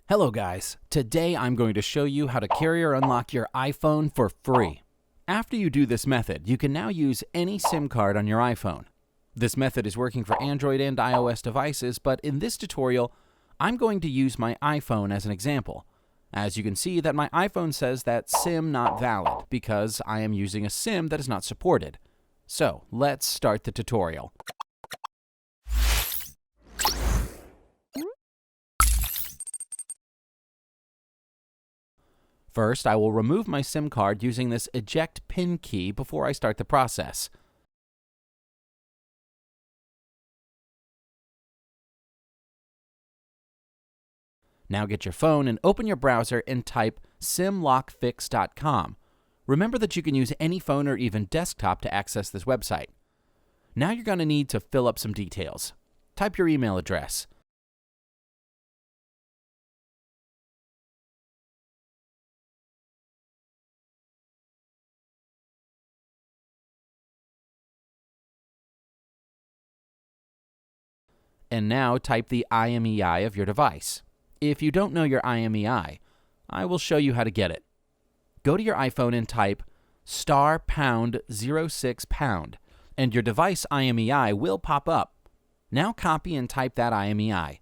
Hello guys, today I'm going to show you how to carrier unlock your iPhone for free. After you do this method, you can now use any SIM card on your iPhone. This method is working for Android and iOS devices, but in this tutorial, I'm going to use my iPhone as an example. As you can see that my iPhone says that SIM not valid because I am using a SIM that is not supported. So let's start the tutorial. First, I will remove my SIM card using this Eject Pin Key before I start the process. Now get your phone and open your browser and type simlockfix.com. Remember that you can use any phone or even desktop to access this website. Now you're going to need to fill up some details. Type your email address. And now type the IMEI of your device. If you don't know your IMEI, I will show you how to get it. Go to your iPhone and type *#06# and your device IMEI will pop up. Now copy and type that IMEI.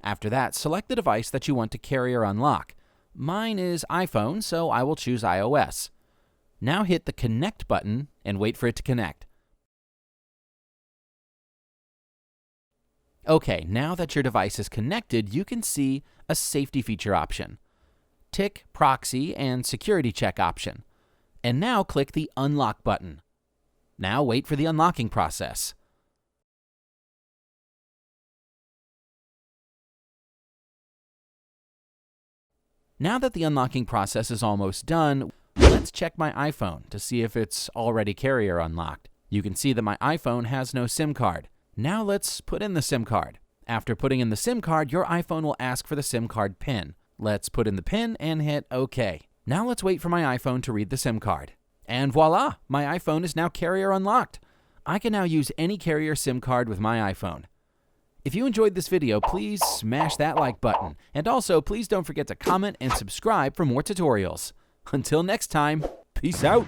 After that, select the device that you want to carrier unlock. Mine is iPhone, so I will choose iOS. Now hit the Connect button and wait for it to connect. Okay, now that your device is connected, you can see a safety feature option. Tick Proxy and Security Check option. And now click the Unlock button. Now wait for the unlocking process. Now that the unlocking process is almost done, let's check my iPhone to see if it's already carrier unlocked. You can see that my iPhone has no SIM card. Now let's put in the SIM card. After putting in the SIM card, your iPhone will ask for the SIM card PIN. Let's put in the PIN and hit OK. Now let's wait for my iPhone to read the SIM card. And voila! My iPhone is now carrier unlocked. I can now use any carrier SIM card with my iPhone. If you enjoyed this video, please smash that like button. And also, please don't forget to comment and subscribe for more tutorials. Until next time, peace out.